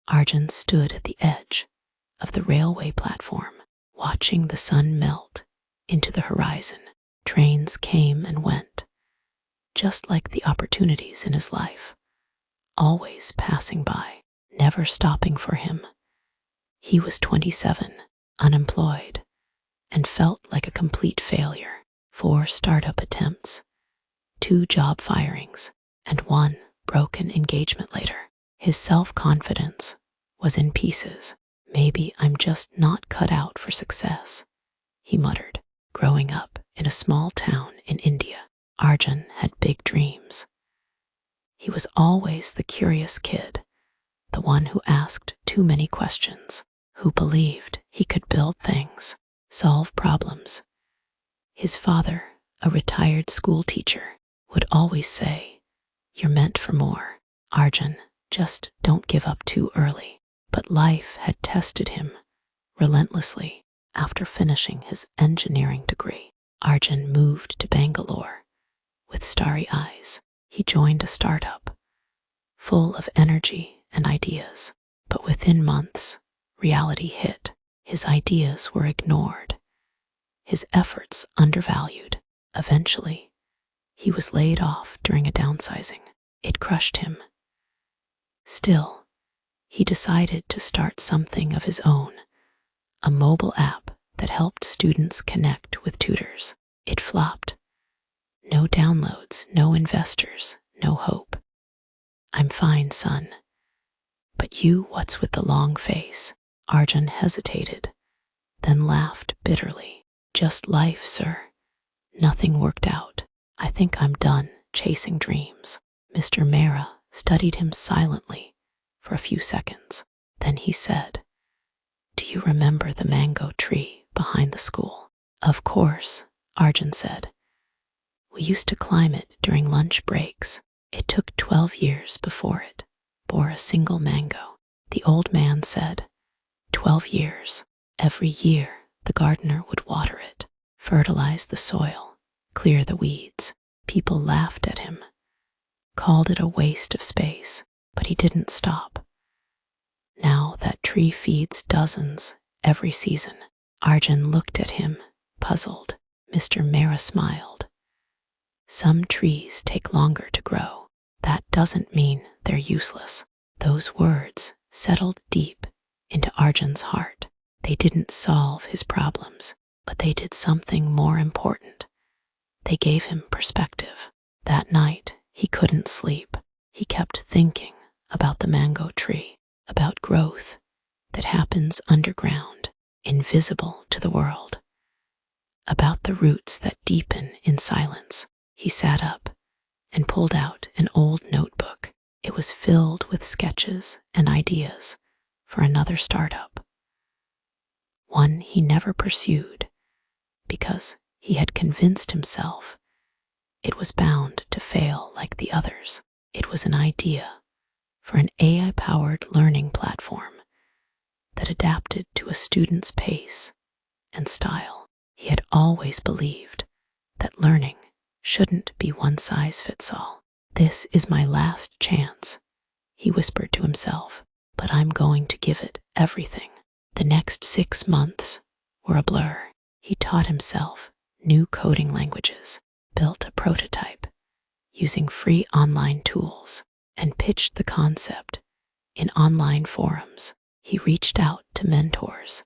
Arjun stood at the edge of the railway platform, watching the sun melt into the horizon. Trains came and went, just like the opportunities in his life, always passing by, never stopping for him. He was 27, unemployed, and felt like a complete failure. 4 startup attempts, 2 job firings, and 1 broken engagement later. His self-confidence was in pieces. Maybe I'm just not cut out for success, he muttered. Growing up in a small town in India, Arjun had big dreams. He was always the curious kid, the one who asked too many questions, who believed he could build things, solve problems. His father, a retired school teacher, would always say, "You're meant for more, Arjun, just don't give up too early." But life had tested him relentlessly. After finishing his engineering degree, Arjun moved to Bangalore. With starry eyes, he joined a startup, full of energy and ideas. But within months, reality hit. His ideas were ignored, his efforts undervalued. Eventually, he was laid off during a downsizing. It crushed him. Still, he decided to start something of his own, a mobile app that helped students connect with tutors. It flopped. No downloads, no investors, no hope. "I'm fine, son. But you, what's with the long face?" Arjun hesitated, then laughed bitterly. "Just life, sir. Nothing worked out. I think I'm done chasing dreams." Mr. Mehra studied him silently for a few seconds. Then he said, "Do you remember the mango tree behind the school?" "Of course," Arjun said. "We used to climb it during lunch breaks. It took 12 years before it bore a single mango." The old man said, 12 years. Every year, the gardener would water it, fertilize the soil, clear the weeds. People laughed at him, called it a waste of space, but he didn't stop. Now that tree feeds dozens every season. Arjun looked at him, puzzled. Mr. Mehra smiled. "Some trees take longer to grow. That doesn't mean they're useless." Those words settled deep into Arjun's heart. They didn't solve his problems, but they did something more important. They gave him perspective. That night, he couldn't sleep. He kept thinking about the mango tree, about growth that happens underground, invisible to the world, about the roots that deepen in silence. He sat up and pulled out an old notebook. It was filled with sketches and ideas for another startup, one he never pursued because he had convinced himself it was bound to fail like the others. It was an idea for an AI-powered learning platform that adapted to a student's pace and style. He had always believed that learning shouldn't be one size fits all. "This is my last chance," he whispered to himself, "but I'm going to give it everything." The next 6 months were a blur. He taught himself new coding languages, built a prototype using free online tools, and pitched the concept in online forums. He reached out to mentors,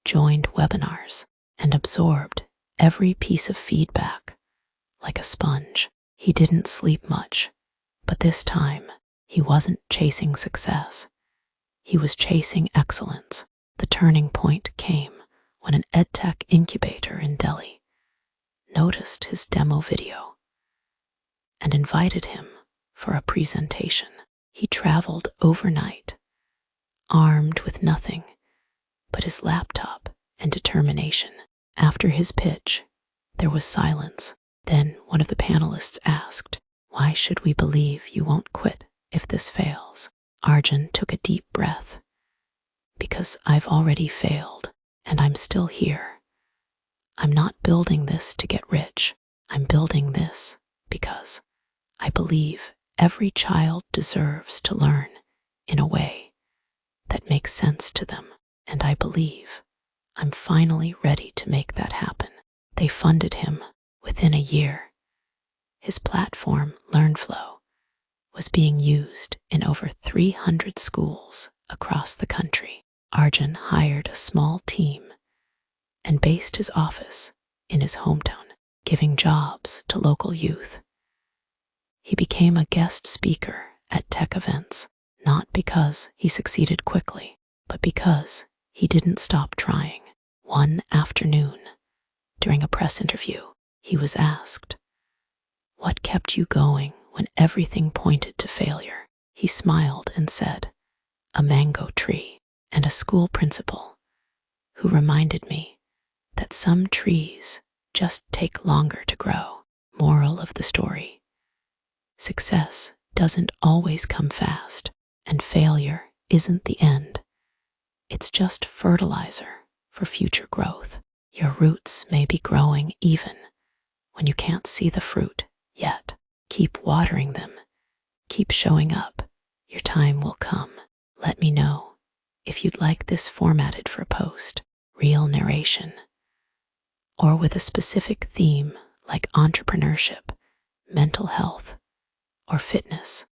joined webinars, and absorbed every piece of feedback like a sponge. He didn't sleep much, but this time he wasn't chasing success. He was chasing excellence. The turning point came when an edtech incubator in Delhi noticed his demo video and invited him for a presentation. He traveled overnight, armed with nothing but his laptop and determination. After his pitch, there was silence. Then one of the panelists asked, "Why should we believe you won't quit if this fails?" Arjun took a deep breath. "Because I've already failed, and I'm still here. I'm not building this to get rich. I'm building this because I believe every child deserves to learn in a way make sense to them, and I believe I'm finally ready to make that happen. They funded him within a year. His platform, LearnFlow, was being used in over 300 schools across the country. Arjun hired a small team and based his office in his hometown, giving jobs to local youth. He became a guest speaker at tech events, not because he succeeded quickly, but because he didn't stop trying. One afternoon, during a press interview, he was asked, "What kept you going when everything pointed to failure?" He smiled and said, "A mango tree and a school principal who reminded me that some trees just take longer to grow." Moral of the story: success doesn't always come fast, and failure isn't the end. It's just fertilizer for future growth. Your roots may be growing even when you can't see the fruit yet. Keep watering them. Keep showing up. Your time will come. Let me know if you'd like this formatted for a post, real narration, or with a specific theme like entrepreneurship, mental health, or fitness.